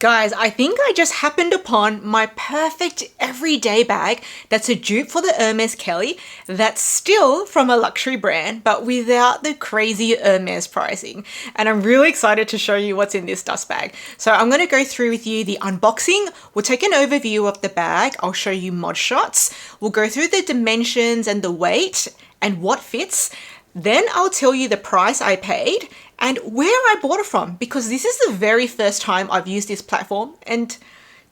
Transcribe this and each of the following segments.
Guys, I think I just happened upon my perfect everyday bag that's a dupe for the Hermes Kelly that's still from a luxury brand but without the crazy Hermes pricing. And I'm really excited to show you what's in this dust bag. So I'm going to go through with you the unboxing. We'll take an overview of the bag. I'll show you mod shots. We'll go through the dimensions and the weight and what fits. Then I'll tell you the price I paid and where I bought it from, because this is the very first time I've used this platform. And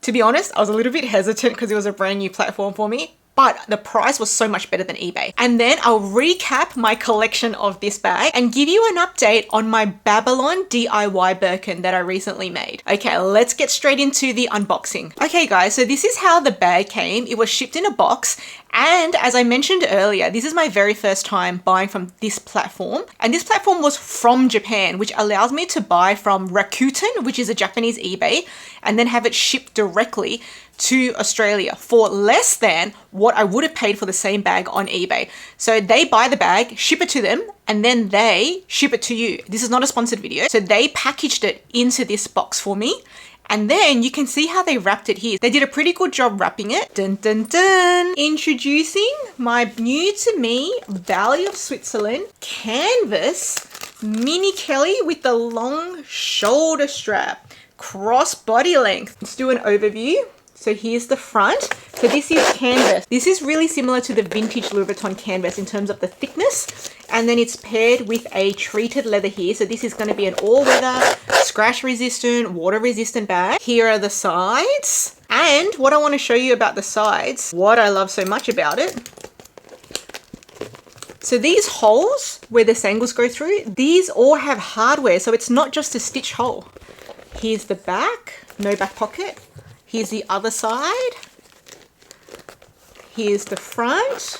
to be honest, I was a little bit hesitant because it was a brand new platform for me, but the price was so much better than eBay. And then I'll recap my collection of this bag and give you an update on my Babylon DIY Birkin that I recently made. Okay, let's get straight into the unboxing. Okay guys, so this is how the bag came. It was shipped in a box. And as I mentioned earlier, this is my very first time buying from this platform. And this platform was from Japan, which allows me to buy from Rakuten, which is a Japanese eBay, and then have it shipped directly to Australia for less than what I would have paid for the same bag on eBay. So they buy the bag, ship it to them, and then they ship it to you. This is not a sponsored video. So they packaged it into this box for me. And then you can see how they wrapped it here. They did a pretty good job wrapping it. Dun, dun, dun. Introducing my new to me Bally of Switzerland canvas mini Kelly with the long shoulder strap, cross body length. Let's do an overview. So here's the front. So this is canvas. This is really similar to the vintage Louis Vuitton canvas in terms of the thickness. And then it's paired with a treated leather here. So this is going to be an all-weather, scratch resistant, water resistant bag. Here are the sides. And what I want to show you about the sides, what I love so much about it. So these holes where the sangles go through, these all have hardware. So it's not just a stitch hole. Here's the back, no back pocket. Here's the other side. Here's the front.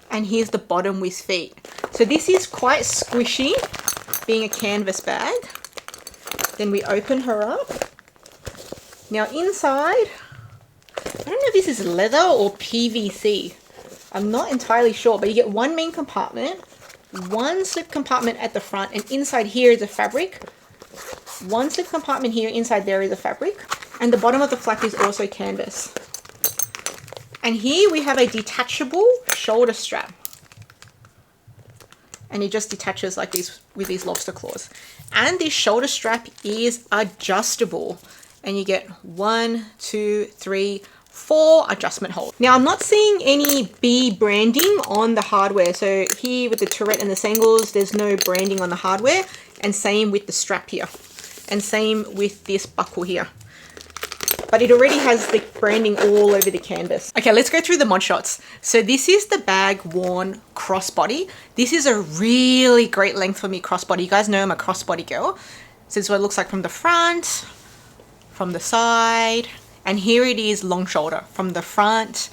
And here's the bottom with feet. So this is quite squishy, being a canvas bag. Then we open her up. Now inside, I don't know if this is leather or PVC. I'm not entirely sure, but you get one main compartment, one slip compartment at the front, and inside here is a fabric. One slip compartment here, inside there is a fabric. And the bottom of the flap is also canvas. And here we have a detachable shoulder strap. And it just detaches like this with these lobster claws. And this shoulder strap is adjustable. And you get 1, 2, 3, 4 adjustment holes. Now I'm not seeing any B branding on the hardware. So here with the turret and the sangles, there's no branding on the hardware. And same with the strap here. And same with this buckle here. But it already has the branding all over the canvas. Okay, let's go through the mod shots. So this is the bag worn crossbody. This is a really great length for me, crossbody. You guys know I'm a crossbody girl. So this is what it looks like from the front, from the side, and here it is long shoulder from the front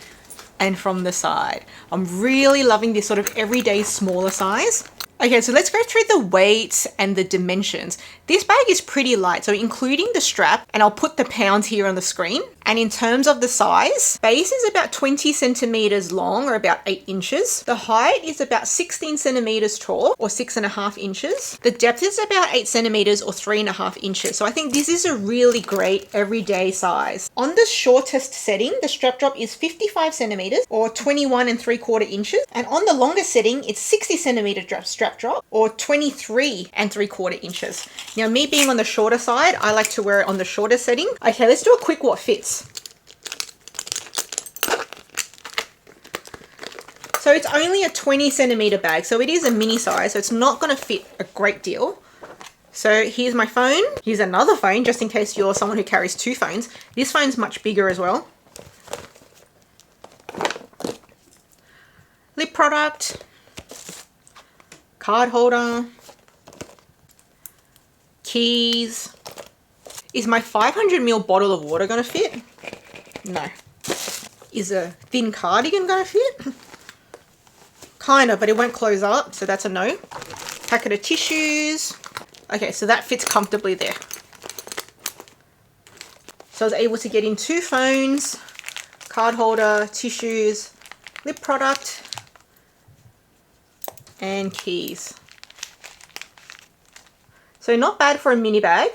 and from the side. I'm really loving this sort of everyday smaller size. Okay, so let's go through the weight and the dimensions. This bag is pretty light, so including the strap, and I'll put the pounds here on the screen. And in terms of the size, base is about 20 centimeters long, or about 8 inches. The height is about 16 centimeters tall, or 6.5 inches. The depth is about 8 centimeters, or 3.5 inches. So I think this is a really great everyday size. On the shortest setting, the strap drop is 55 centimeters, or 21.75 inches. And on the longest setting, it's 60 centimeter strap drop, or 23.75 inches. Now, me being on the shorter side, I like to wear it on the shorter setting. Okay, let's do a quick what fits. So it's only a 20 centimeter bag, so it is a mini size, so it's not going to fit a great deal. So here's my phone. Here's another phone, just in case you're someone who carries 2 phones. This phone's much bigger as well. Lip product. Card holder. Keys. Is my 500ml bottle of water going to fit? No. Is a thin cardigan going to fit? Kind of, but it won't close up, so that's a no. Packet of tissues. Okay, so that fits comfortably there. So I was able to get in 2 phones, card holder, tissues, lip product, and keys. So not bad for a mini bag.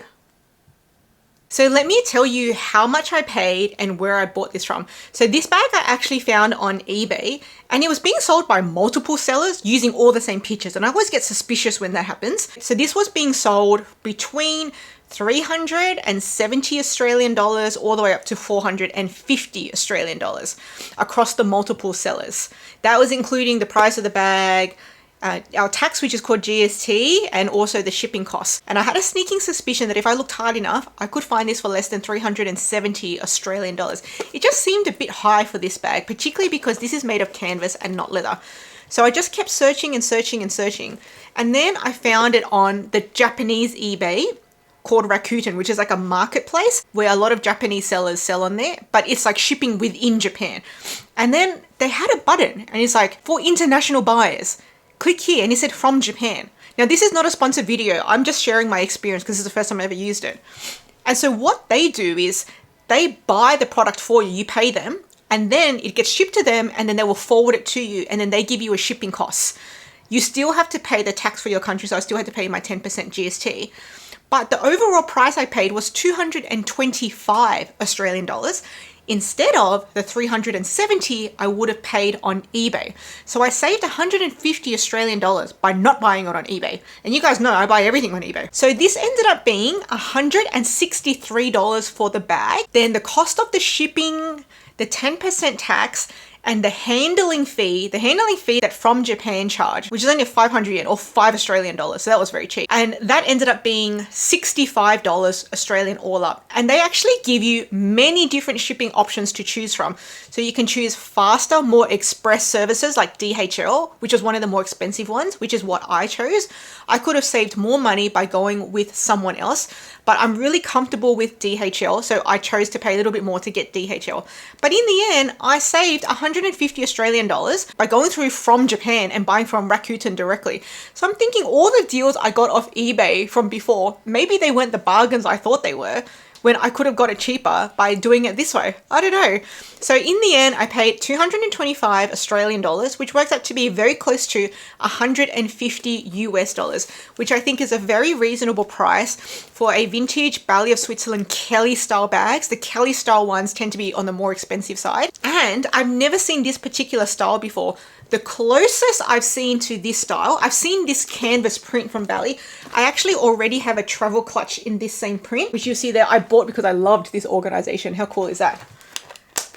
So let me tell you how much I paid and where I bought this from. So this bag I actually found on eBay, and it was being sold by multiple sellers using all the same pictures. And I always get suspicious when that happens. So this was being sold between 370 Australian dollars all the way up to 450 Australian dollars across the multiple sellers. That was including the price of the bag, our tax, which is called GST, and also the shipping costs. And I had a sneaking suspicion that if I looked hard enough, I could find this for less than 370 Australian dollars. It just seemed a bit high for this bag, particularly because this is made of canvas and not leather. So I just kept searching and searching and searching. And then I found it on the Japanese eBay called Rakuten, which is like a marketplace where a lot of Japanese sellers sell on there, but it's like shipping within Japan. And then they had a button and it's like, for international buyers, click here, and it said from Japan. Now this is not a sponsored video, I'm just sharing my experience because this is the first time I ever used it. And so what they do is they buy the product for you, you pay them, and then it gets shipped to them, and then they will forward it to you, and then they give you a shipping cost. You still have to pay the tax for your country, so I still had to pay my 10% GST. But the overall price I paid was 225 Australian dollars instead of the 370 I would have paid on eBay. So I saved 150 Australian dollars by not buying it on eBay. And you guys know I buy everything on eBay. So this ended up being $163 for the bag. Then the cost of the shipping, the 10% tax, and the handling fee that From Japan charged, which is only 500 yen or 5 Australian dollars. So that was very cheap. And that ended up being $65 Australian all up. And they actually give you many different shipping options to choose from. So you can choose faster, more express services like DHL, which is one of the more expensive ones, which is what I chose. I could have saved more money by going with someone else, but I'm really comfortable with DHL, so I chose to pay a little bit more to get DHL. But in the end, I saved 150 Australian dollars by going through From Japan and buying from Rakuten directly. So I'm thinking all the deals I got off eBay from before, maybe they weren't the bargains I thought they were, when I could have got it cheaper by doing it this way. I don't know. So in the end, I paid 225 Australian dollars, which works out to be very close to 150 US dollars, which I think is a very reasonable price for a vintage Bally of Switzerland Kelly style bags. The Kelly style ones tend to be on the more expensive side. And I've never seen this particular style before. The closest I've seen to this style, I've seen this canvas print from Bally. I actually already have a travel clutch in this same print, which you see there I bought because I loved this organization. How cool is that?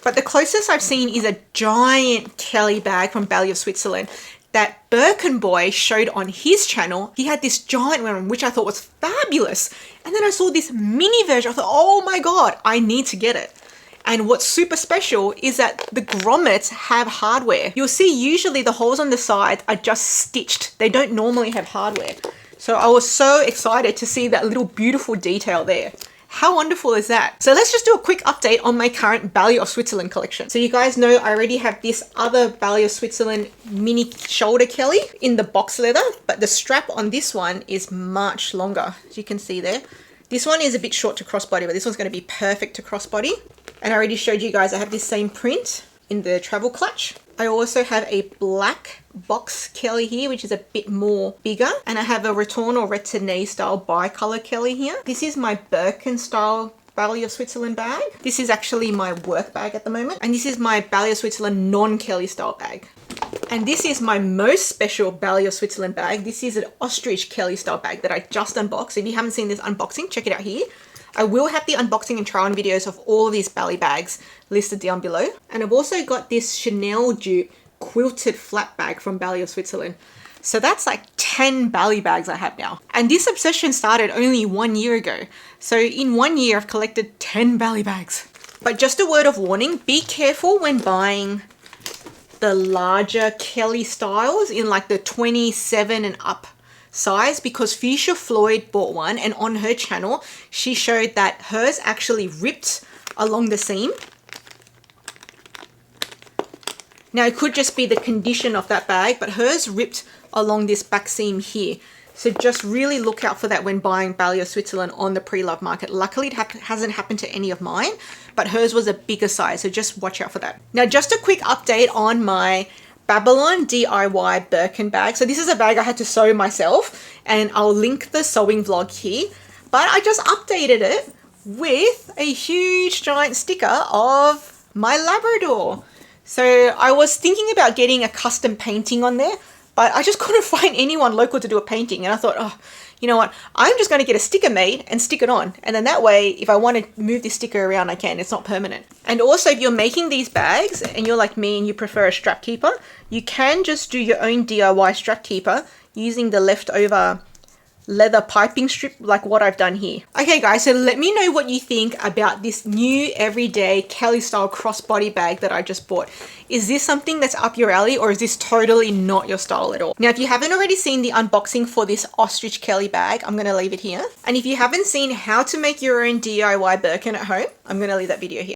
But the closest I've seen is a giant Kelly bag from Bally of Switzerland that Birkin boy showed on his channel. He had this giant one, which I thought was fabulous. And then I saw this mini version. I thought, oh my God, I need to get it. And what's super special is that the grommets have hardware. You'll see usually the holes on the side are just stitched. They don't normally have hardware. So I was so excited to see that little beautiful detail there. How wonderful is that? So let's just do a quick update on my current Bally of Switzerland collection. So you guys know I already have this other Bally of Switzerland mini shoulder Kelly in the box leather, but the strap on this one is much longer, as you can see there. This one is a bit short to crossbody, but this one's going to be perfect to crossbody. And I already showed you guys I have this same print in the travel clutch. I also have a black box Kelly here, which is a bit more bigger. And I have a Raton or Retenay style bicolor Kelly here. This is my Birkin style Bally of Switzerland bag. This is actually my work bag at the moment. And this is my Bally of Switzerland non-Kelly style bag. And this is my most special Bally of Switzerland bag. This is an ostrich Kelly style bag that I just unboxed. If you haven't seen this unboxing, check it out here. I will have the unboxing and try on videos of all of these Bally bags listed down below. And I've also got this Chanel dupe quilted flat bag from Bally of Switzerland. So that's like 10 Bally bags I have now. And this obsession started only 1 year ago. So in 1 year, I've collected 10 Bally bags. But just a word of warning, be careful when buying the larger Kelly styles in like the 27 and up size, because Fuchsia Floyd bought one, and on her channel she showed that hers actually ripped along the seam. Now it could just be the condition of that bag, but hers ripped along this back seam here. So just really look out for that when buying Bally of Switzerland on the pre-love market. Luckily it hasn't happened to any of mine, but hers was a bigger size, so just watch out for that. Now just a quick update on my Babylon DIY Birkin bag. So this is a bag I had to sew myself, and I'll link the sewing vlog here, but I just updated it with a huge giant sticker of my Labrador. So I was thinking about getting a custom painting on there, but I just couldn't find anyone local to do a painting. And I thought, oh, you know what? I'm just going to get a sticker made and stick it on. And then that way, if I want to move this sticker around, I can. It's not permanent. And also, if you're making these bags and you're like me and you prefer a strap keeper, you can just do your own DIY strap keeper using the leftover leather piping strip like what I've done here. Okay guys, so let me know what you think about this new everyday Kelly style crossbody bag that I just bought. Is this something that's up your alley, or is this totally not your style at all? Now, if you haven't already seen the unboxing for this ostrich Kelly bag, I'm gonna leave it here. And if you haven't seen how to make your own DIY Birkin at home, I'm gonna leave that video here.